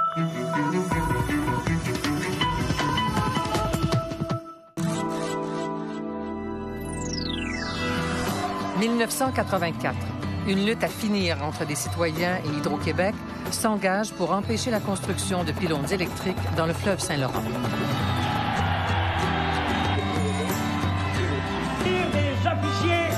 « 1984. Une lutte à finir entre des citoyens et Hydro-Québec s'engage pour empêcher la construction de pylônes électriques dans le fleuve Saint-Laurent. Des officiers.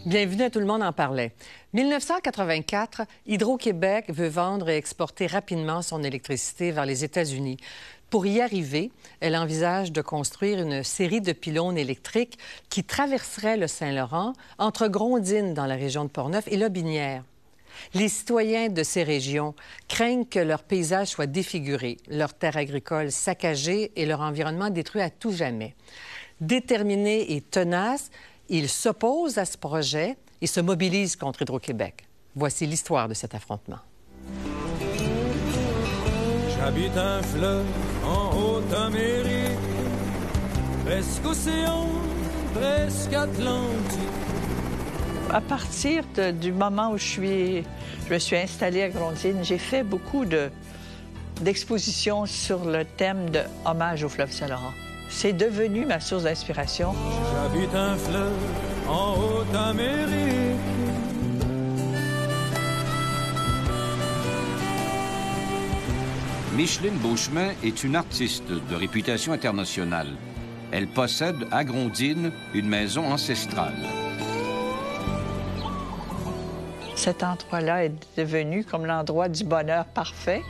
Bienvenue à Tout le monde en parlait. 1984, Hydro-Québec veut vendre et exporter rapidement son électricité vers les États-Unis. Pour y arriver, elle envisage de construire une série de pylônes électriques qui traverseraient le Saint-Laurent entre Grondines, dans la région de Portneuf, et Lotbinière. Les citoyens de ces régions craignent que leur paysage soit défiguré, leurs terres agricoles saccagées et leur environnement détruit à tout jamais. Déterminés et tenaces, ils s'opposent à ce projet et se mobilisent contre Hydro-Québec. Voici l'histoire de cet affrontement. J'habite un fleuve en Haute-Amérique, presque océan, presque Atlantique. À partir du moment où je me suis installée à Grondines, j'ai fait beaucoup d'expositions sur le thème de hommage au fleuve Saint-Laurent. C'est devenu ma source d'inspiration. J'habite un fleuve en Haute-Amérique. Micheline Beauchemin est une artiste de réputation internationale. Elle possède à Grondines une maison ancestrale. Cet endroit-là est devenu comme l'endroit du bonheur parfait.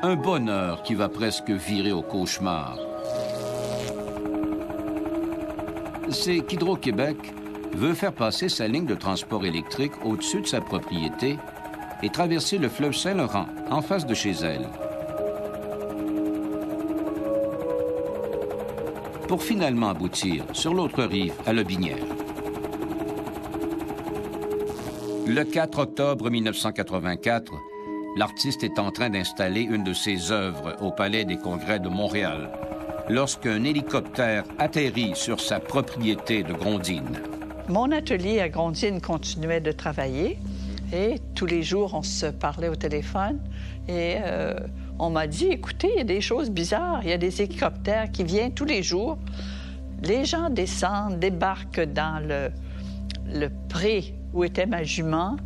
Un bonheur qui va presque virer au cauchemar. C'est qu'Hydro-Québec veut faire passer sa ligne de transport électrique au-dessus de sa propriété et traverser le fleuve Saint-Laurent en face de chez elle. Pour finalement aboutir sur l'autre rive, à Lotbinière. Le 4 octobre 1984, l'artiste est en train d'installer une de ses œuvres au Palais des Congrès de Montréal, lorsqu'un hélicoptère atterrit sur sa propriété de Grondines. Mon atelier à Grondines continuait de travailler et tous les jours, on se parlait au téléphone et on m'a dit, écoutez, il y a des choses bizarres, il y a des hélicoptères qui viennent tous les jours. Les gens descendent, débarquent dans le pré où était ma jument.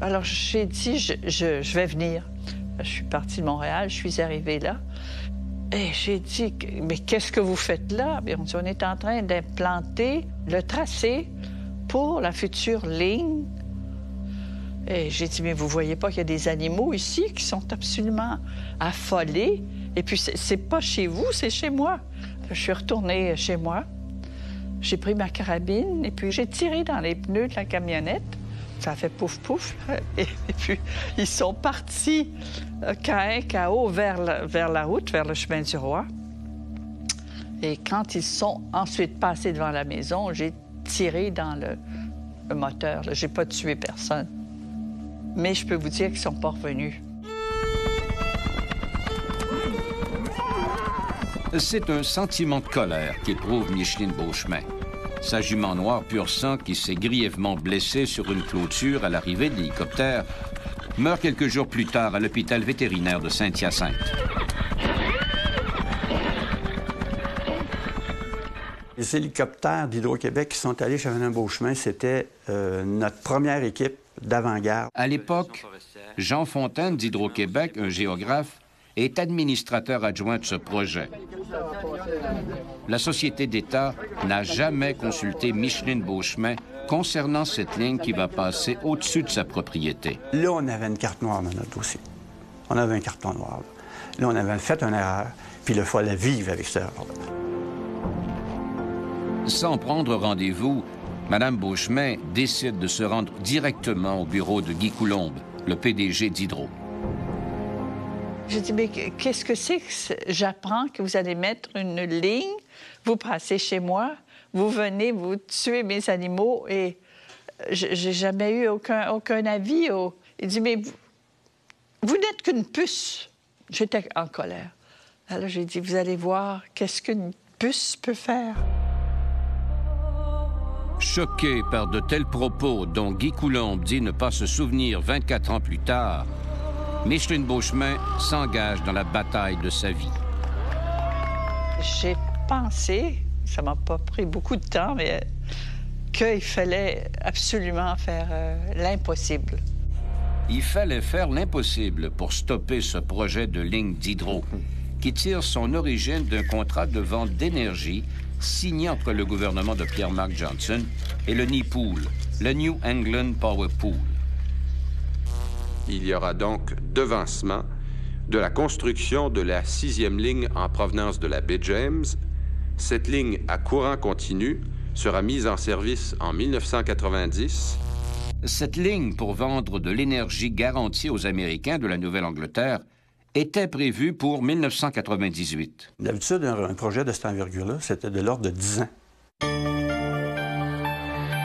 Alors, j'ai dit, je vais venir. Je suis partie de Montréal, je suis arrivée là. Et j'ai dit, mais qu'est-ce que vous faites là? Bien, on dit, on est en train d'implanter le tracé pour la future ligne. Et j'ai dit, mais vous voyez pas qu'il y a des animaux ici qui sont absolument affolés? Et puis, c'est pas chez vous, c'est chez moi. Je suis retournée chez moi. J'ai pris ma carabine et puis j'ai tiré dans les pneus de la camionnette. Ça a fait pouf, pouf. Et puis, ils sont partis KO vers la route, vers le chemin du Roi. Et quand ils sont ensuite passés devant la maison, j'ai tiré dans le moteur. J'ai pas tué personne. Mais je peux vous dire qu'ils sont pas revenus. C'est un sentiment de colère qu'éprouve Micheline Beauchemin. Sa jument noire pur sang, qui s'est grièvement blessée sur une clôture à l'arrivée de l'hélicoptère, meurt quelques jours plus tard à l'hôpital vétérinaire de Saint-Hyacinthe. Les hélicoptères d'Hydro-Québec qui sont allés chez Mme Beauchemin, c'était notre première équipe d'avant-garde. À l'époque, Jean Fontaine d'Hydro-Québec, un géographe, est administrateur adjoint de ce projet. La société d'État n'a jamais consulté Micheline Beauchemin concernant cette ligne qui va passer au-dessus de sa propriété. Là, on avait une carte noire dans notre dossier. On avait un carton noir. Là, on avait fait une erreur, puis il fallait vivre avec cette erreur-là. Sans prendre rendez-vous, Mme Beauchemin décide de se rendre directement au bureau de Guy Coulombe, le PDG d'Hydro. J'ai dit, mais qu'est-ce que c'est que j'apprends que vous allez mettre une ligne, vous passez chez moi, vous venez, vous tuez mes animaux et J'ai jamais eu aucun avis. Il dit, mais vous n'êtes qu'une puce. J'étais en colère. Alors, j'ai dit, vous allez voir qu'est-ce qu'une puce peut faire. Choqué par de tels propos dont Guy Coulombe dit ne pas se souvenir 24 ans plus tard, Micheline Beauchemin s'engage dans la bataille de sa vie. J'ai pensé, ça m'a pas pris beaucoup de temps, mais qu'il fallait absolument faire l'impossible. Il fallait faire l'impossible pour stopper ce projet de ligne d'hydro qui tire son origine d'un contrat de vente d'énergie signé entre le gouvernement de Pierre-Marc Johnson et le NEPOOL, le New England Power Pool. Il y aura donc devancement de la construction de la 6e ligne en provenance de la baie James. Cette ligne à courant continu sera mise en service en 1990. Cette ligne pour vendre de l'énergie garantie aux Américains de la Nouvelle-Angleterre était prévue pour 1998. D'habitude, un projet de cette envergure-là, c'était de l'ordre de 10 ans.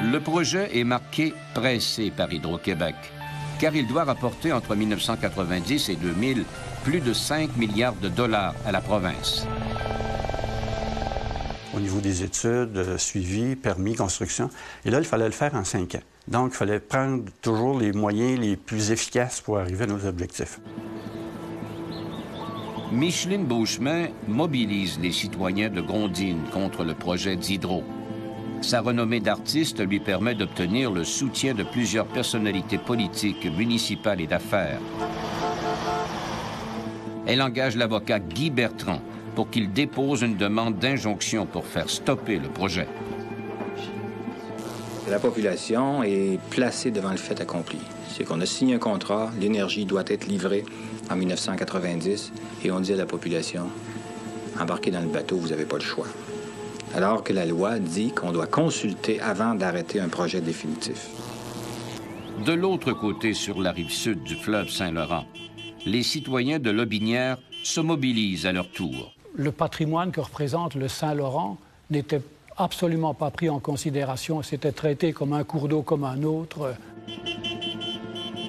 Le projet est marqué « pressé » par Hydro-Québec, car il doit rapporter entre 1990 et 2000 plus de 5 milliards de dollars à la province. Au niveau des études, suivi, permis, construction. Et là, il fallait le faire en 5 ans. Donc, il fallait prendre toujours les moyens les plus efficaces pour arriver à nos objectifs. Micheline Beauchemin mobilise les citoyens de Grondines contre le projet d'Hydro. Sa renommée d'artiste lui permet d'obtenir le soutien de plusieurs personnalités politiques, municipales et d'affaires. Elle engage l'avocat Guy Bertrand pour qu'il dépose une demande d'injonction pour faire stopper le projet. La population est placée devant le fait accompli. C'est qu'on a signé un contrat, l'énergie doit être livrée en 1990, et on dit à la population, embarquez dans le bateau, vous n'avez pas le choix. Alors que la loi dit qu'on doit consulter avant d'arrêter un projet définitif. De l'autre côté, sur la rive sud du fleuve Saint-Laurent, les citoyens de Lotbinière se mobilisent à leur tour. Le patrimoine que représente le Saint-Laurent n'était absolument pas pris en considération. C'était traité comme un cours d'eau comme un autre.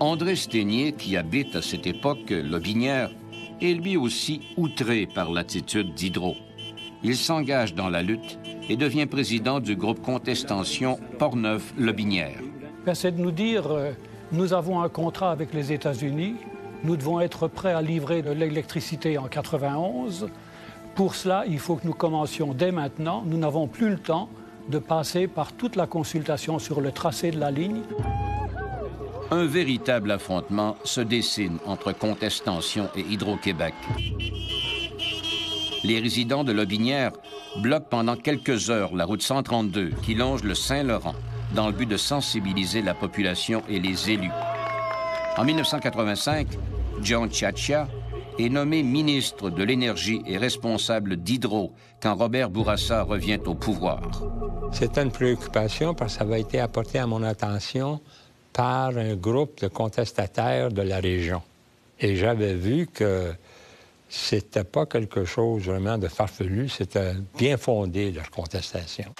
André Sténier, qui habite à cette époque Lotbinière, est lui aussi outré par l'attitude d'Hydro. Il s'engage dans la lutte et devient président du groupe Contestation Portneuf-Lotbinière. C'est de nous dire, nous avons un contrat avec les États-Unis, nous devons être prêts à livrer de l'électricité en 91. Pour cela, il faut que nous commencions dès maintenant. Nous n'avons plus le temps de passer par toute la consultation sur le tracé de la ligne. Un véritable affrontement se dessine entre Contestation et Hydro-Québec. Les résidents de Lotbinière bloquent pendant quelques heures la route 132 qui longe le Saint-Laurent dans le but de sensibiliser la population et les élus. En 1985, John Tchatcha est nommé ministre de l'Énergie et responsable d'Hydro quand Robert Bourassa revient au pouvoir. C'était une préoccupation parce que ça avait été apporté à mon attention par un groupe de contestataires de la région. Et j'avais vu que c'était pas quelque chose vraiment de farfelu, c'était bien fondé, leur contestation.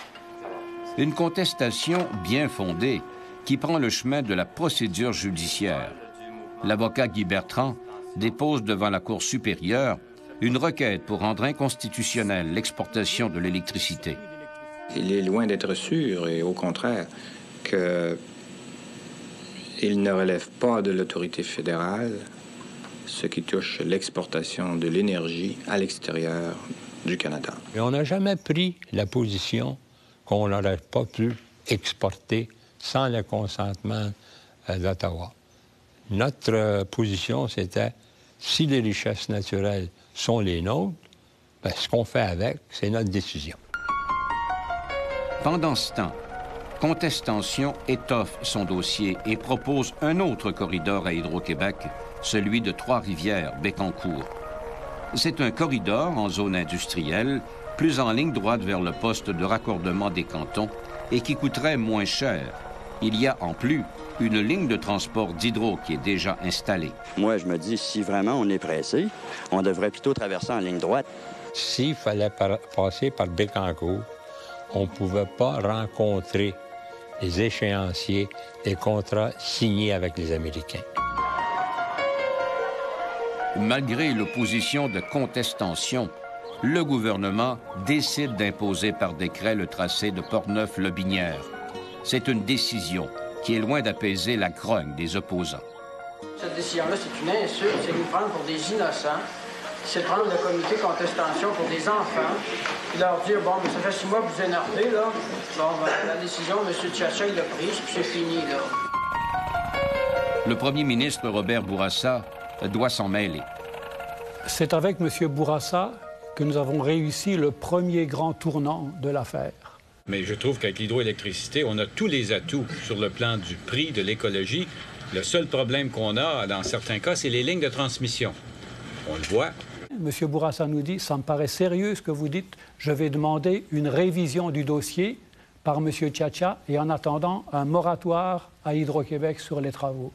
Une contestation bien fondée qui prend le chemin de la procédure judiciaire. L'avocat Guy Bertrand dépose devant la Cour supérieure une requête pour rendre inconstitutionnelle l'exportation de l'électricité. Il est loin d'être sûr, et au contraire, qu'il ne relève pas de l'autorité fédérale, ce qui touche l'exportation de l'énergie à l'extérieur du Canada. Et on n'a jamais pris la position qu'on n'aurait pas pu exporter sans le consentement d'Ottawa. Notre position, c'était, si les richesses naturelles sont les nôtres, bien, ce qu'on fait avec, c'est notre décision. Pendant ce temps, Contestation étoffe son dossier et propose un autre corridor à Hydro-Québec, celui de Trois-Rivières-Bécancour. C'est un corridor en zone industrielle, plus en ligne droite vers le poste de raccordement des cantons et qui coûterait moins cher. Il y a en plus une ligne de transport d'Hydro qui est déjà installée. Moi, je me dis, si vraiment on est pressé, on devrait plutôt traverser en ligne droite. S'il fallait passer par Bécancour, on ne pouvait pas rencontrer les échéanciers des contrats signés avec les Américains. Malgré l'opposition de contestation, le gouvernement décide d'imposer par décret le tracé de Portneuf-Lobinière. C'est une décision qui est loin d'apaiser la grogne des opposants. Cette décision-là, c'est une insulte, c'est nous prendre pour des innocents, c'est prendre le comité de contestation pour des enfants, puis leur dire, bon, mais ça fait 6 mois que vous énervez, là. Bon, ben, la décision, M. Tchatcha, il l'a prise, puis c'est fini, là. Le premier ministre Robert Bourassa doit s'en mêler. C'est avec M. Bourassa que nous avons réussi le premier grand tournant de l'affaire. Mais je trouve qu'avec l'hydroélectricité, on a tous les atouts sur le plan du prix, de l'écologie. Le seul problème qu'on a, dans certains cas, c'est les lignes de transmission. On le voit. M. Bourassa nous dit, ça me paraît sérieux ce que vous dites, je vais demander une révision du dossier par M. Tchatcha et en attendant un moratoire à Hydro-Québec sur les travaux.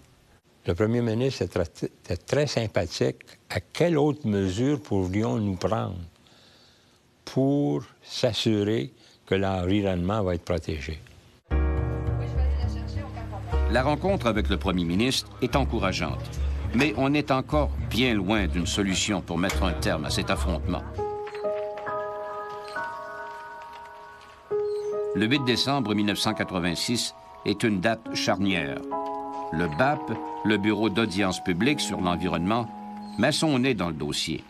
Le premier ministre était très sympathique. À quelle autre mesure pourrions-nous prendre pour s'assurer que l'environnement va être protégé? La rencontre avec le premier ministre est encourageante, mais on est encore bien loin d'une solution pour mettre un terme à cet affrontement. Le 8 décembre 1986 est une date charnière. Le BAP, le Bureau d'audience publique sur l'environnement, met son nez dans le dossier.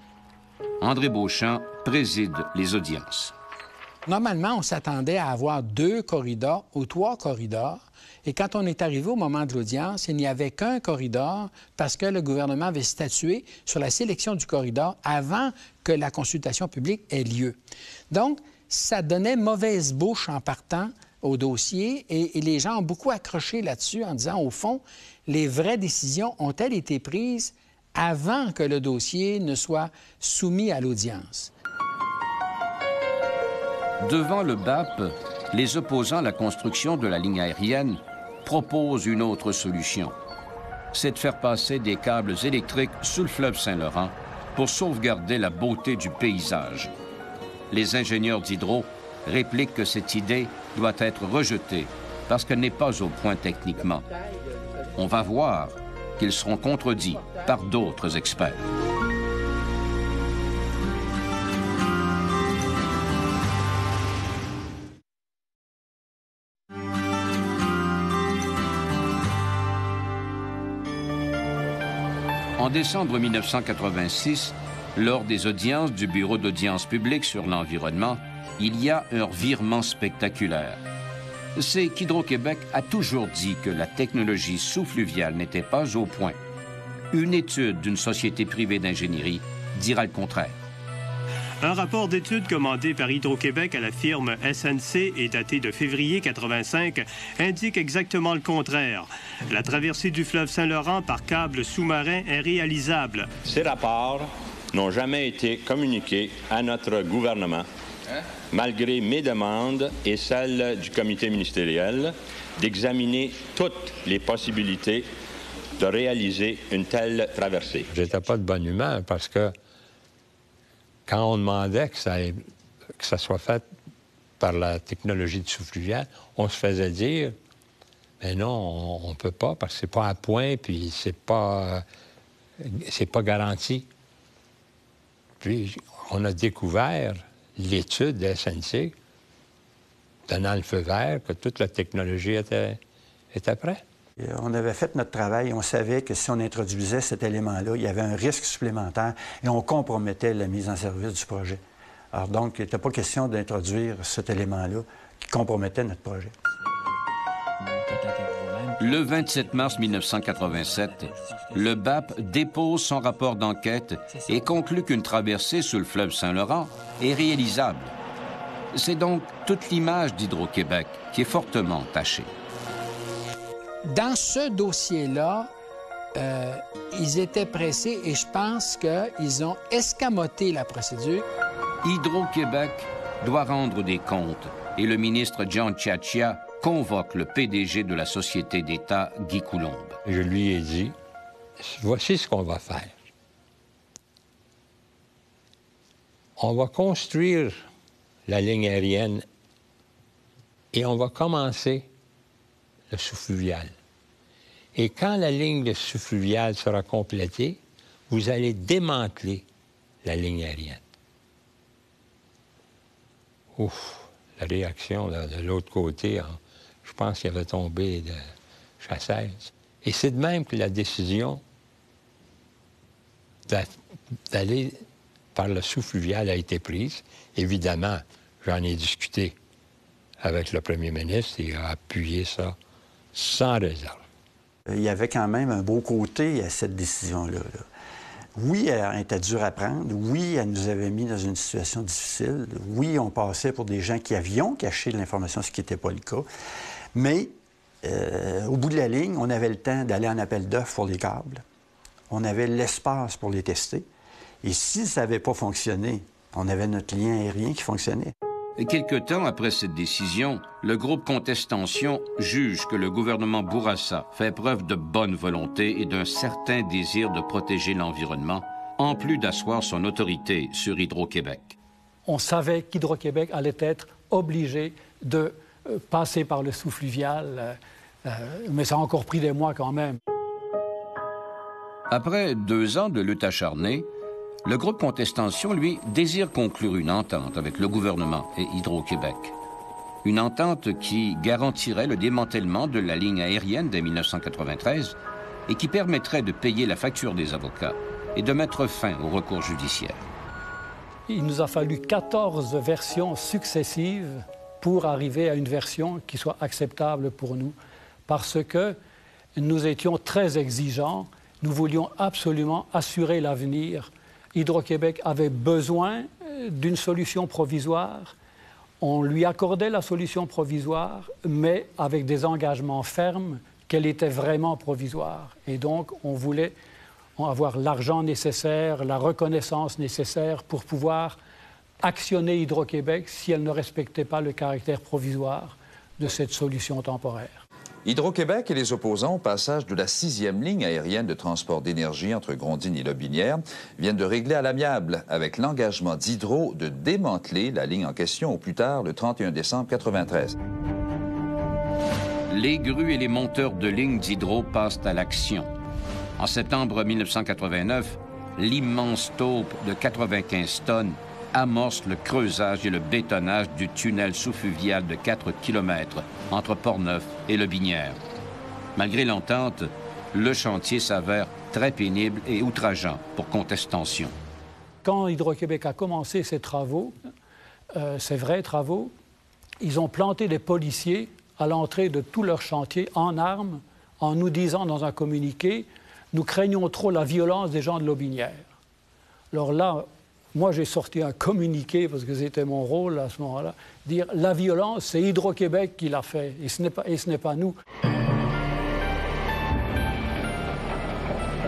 André Beauchamp préside les audiences. Normalement, on s'attendait à avoir 2 corridors ou 3 corridors. Et quand on est arrivé au moment de l'audience, il n'y avait qu'un corridor parce que le gouvernement avait statué sur la sélection du corridor avant que la consultation publique ait lieu. Donc, ça donnait mauvaise bouche en partant au dossier et les gens ont beaucoup accroché là-dessus en disant, au fond, les vraies décisions ont-elles été prises avant que le dossier ne soit soumis à l'audience? Devant le BAP, les opposants à la construction de la ligne aérienne proposent une autre solution. C'est de faire passer des câbles électriques sous le fleuve Saint-Laurent pour sauvegarder la beauté du paysage. Les ingénieurs d'Hydro répliquent que cette idée doit être rejetée parce qu'elle n'est pas au point techniquement. On va voir qu'ils seront contredits par d'autres experts. En décembre 1986, lors des audiences du Bureau d'audience publique sur l'environnement, il y a un revirement spectaculaire. C'est qu'Hydro-Québec a toujours dit que la technologie sous-fluviale n'était pas au point. Une étude d'une société privée d'ingénierie dira le contraire. Un rapport d'étude commandé par Hydro-Québec à la firme SNC et daté de février 85 indique exactement le contraire. La traversée du fleuve Saint-Laurent par câble sous-marin est réalisable. Ces rapports n'ont jamais été communiqués à notre gouvernement, malgré mes demandes et celles du comité ministériel d'examiner toutes les possibilités de réaliser une telle traversée. J'étais pas de bonne humeur parce que quand on demandait que ça soit fait par la technologie de sous-fluvial, on se faisait dire « Mais non, on ne peut pas parce que c'est pas à point, puis c'est pas garanti. » Puis on a découvert l'étude de SNC donnant le feu vert que toute la technologie était prête. On avait fait notre travail, on savait que si on introduisait cet élément-là, il y avait un risque supplémentaire et on compromettait la mise en service du projet. Alors donc, il n'était pas question d'introduire cet élément-là qui compromettait notre projet. Le 27 mars 1987, le BAP dépose son rapport d'enquête et conclut qu'une traversée sous le fleuve Saint-Laurent est réalisable. C'est donc toute l'image d'Hydro-Québec qui est fortement tachée. Dans ce dossier-là, ils étaient pressés et je pense qu'ils ont escamoté la procédure. Hydro-Québec doit rendre des comptes et le ministre John Tchatcha convoque le PDG de la Société d'État, Guy Coulombe. Je lui ai dit, voici ce qu'on va faire. On va construire la ligne aérienne et on va commencer le sous-fluvial. Et quand la ligne sous-fluviale sera complétée, vous allez démanteler la ligne aérienne. Ouf, la réaction de l'autre côté, je pense qu'il avait tombé de chassaise. Et c'est de même que la décision d'aller par le sous-fluvial a été prise. Évidemment, j'en ai discuté avec le premier ministre et il a appuyé ça sans réserve. Il y avait quand même un beau côté à cette décision-là. Oui, elle était dure à prendre. Oui, elle nous avait mis dans une situation difficile. Oui, on passait pour des gens qui avions caché l'information, ce qui n'était pas le cas. Mais au bout de la ligne, on avait le temps d'aller en appel d'offres pour les câbles. On avait l'espace pour les tester. Et si ça n'avait pas fonctionné, on avait notre lien aérien qui fonctionnait. Et quelque temps après cette décision, le groupe Contestention juge que le gouvernement Bourassa fait preuve de bonne volonté et d'un certain désir de protéger l'environnement, en plus d'asseoir son autorité sur Hydro-Québec. On savait qu'Hydro-Québec allait être obligé de passer par le sous-fluvial, mais ça a encore pris des mois quand même. Après 2 ans de lutte acharnée, le groupe Contestention, lui, désire conclure une entente avec le gouvernement et Hydro-Québec. Une entente qui garantirait le démantèlement de la ligne aérienne dès 1993 et qui permettrait de payer la facture des avocats et de mettre fin au recours judiciaire. Il nous a fallu 14 versions successives pour arriver à une version qui soit acceptable pour nous, parce que nous étions très exigeants. Nous voulions absolument assurer l'avenir. Hydro-Québec avait besoin d'une solution provisoire. On lui accordait la solution provisoire, mais avec des engagements fermes qu'elle était vraiment provisoire. Et donc, on voulait avoir l'argent nécessaire, la reconnaissance nécessaire pour pouvoir actionner Hydro-Québec si elle ne respectait pas le caractère provisoire de cette solution temporaire. Hydro-Québec et les opposants au passage de la 6e ligne aérienne de transport d'énergie entre Grondines et Lobinière viennent de régler à l'amiable avec l'engagement d'Hydro de démanteler la ligne en question au plus tard le 31 décembre 1993. Les grues et les monteurs de lignes d'Hydro passent à l'action. En septembre 1989, l'immense taupe de 95 tonnes amorce le creusage et le bétonnage du tunnel sous-fluvial de 4 km entre Portneuf et Lobinière. Malgré l'entente, le chantier s'avère très pénible et outrageant pour Contestention. Quand Hydro-Québec a commencé ses travaux, ses vrais travaux, ils ont planté des policiers à l'entrée de tout leur chantier en armes, en nous disant dans un communiqué « Nous craignons trop la violence des gens de Lobinière ». Alors là, moi, j'ai sorti un communiqué, parce que c'était mon rôle à ce moment-là, dire « La violence, c'est Hydro-Québec qui l'a fait, et ce n'est pas nous ».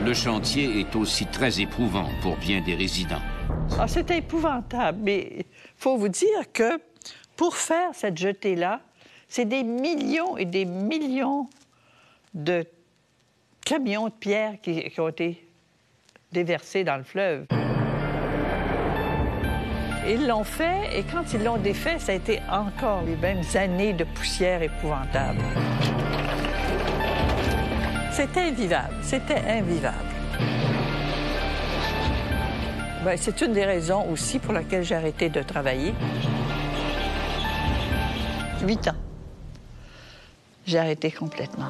Le chantier est aussi très éprouvant pour bien des résidents. Ah, c'était épouvantable, mais il faut vous dire que pour faire cette jetée-là, c'est des millions et des millions de camions de pierres qui ont été déversés dans le fleuve. Ils l'ont fait, et quand ils l'ont défait, ça a été encore les mêmes années de poussière épouvantable. C'était invivable, c'était invivable. Bien, c'est une des raisons aussi pour laquelle j'ai arrêté de travailler. 8 ans. J'ai arrêté complètement.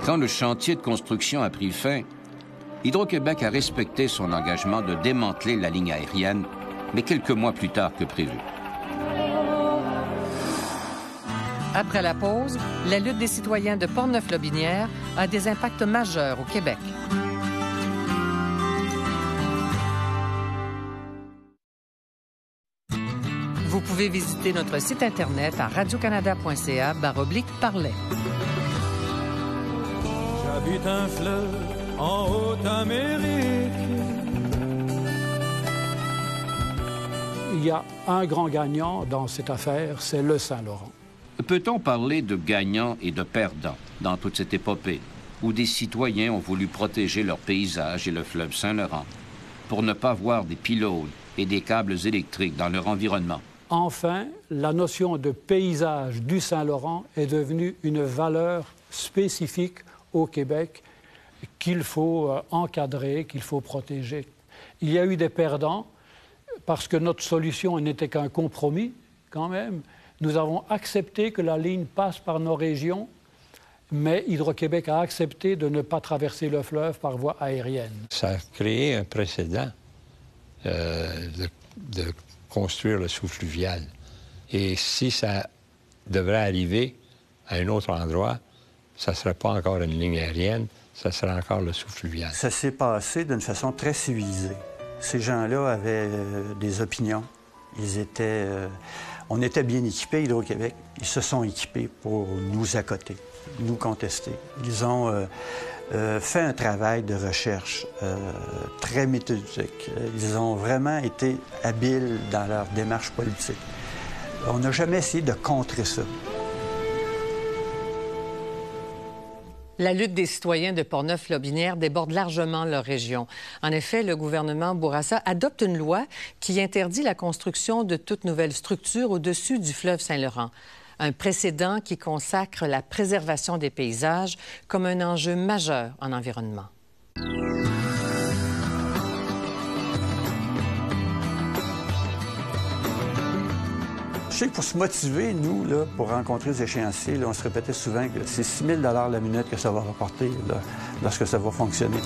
Quand le chantier de construction a pris fin, Hydro-Québec a respecté son engagement de démanteler la ligne aérienne, mais quelques mois plus tard que prévu. Après la pause, la lutte des citoyens de Portneuf-Lobinière a des impacts majeurs au Québec. Vous pouvez visiter notre site Internet à radiocanada.ca/parler. J'habite un fleuve en Haute-Amérique. Il y a un grand gagnant dans cette affaire, c'est le Saint-Laurent. Peut-on parler de gagnants et de perdants dans toute cette épopée, où des citoyens ont voulu protéger leur paysage et le fleuve Saint-Laurent pour ne pas voir des pylônes et des câbles électriques dans leur environnement? enfin, la notion de paysage du Saint-Laurent est devenue une valeur spécifique au Québec qu'il faut encadrer, qu'il faut protéger. Il y a eu des perdants parce que notre solution n'était qu'un compromis quand même. Nous avons accepté que la ligne passe par nos régions, mais Hydro-Québec a accepté de ne pas traverser le fleuve par voie aérienne. Ça a créé un précédent de construire le sous-fluvial. Et si ça devrait arriver à un autre endroit, ça ne serait pas encore une ligne aérienne, ça serait encore le sous-fluvial. Ça s'est passé d'une façon très civilisée. Ces gens-là avaient des opinions. On était bien équipés, Hydro-Québec. Ils se sont équipés pour nous accoter, nous contester. Ils ont fait un travail de recherche très méthodique. Ils ont vraiment été habiles dans leur démarche politique. On n'a jamais essayé de contrer ça. La lutte des citoyens de Portneuf-Lotbinière déborde largement leur région. En effet, le gouvernement Bourassa adopte une loi qui interdit la construction de toute nouvelle structure au-dessus du fleuve Saint-Laurent. Un précédent qui consacre la préservation des paysages comme un enjeu majeur en environnement. Je sais que pour se motiver, nous, là, pour rencontrer les échéanciers, là, on se répétait souvent que c'est 6 000 $ la minute que ça va rapporter là, lorsque ça va fonctionner.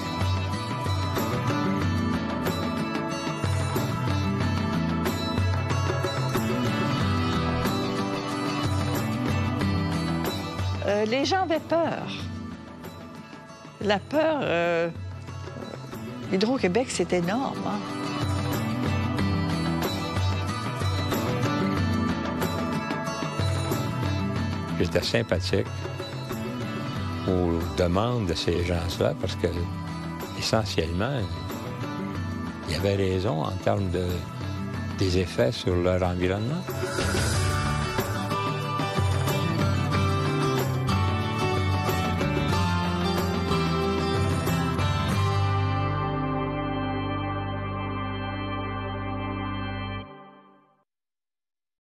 Les gens avaient peur. La peur, Hydro-Québec, c'est énorme. Hein? J'étais sympathique aux demandes de ces gens-là parce que, essentiellement, il y avait raison en termes des effets sur leur environnement.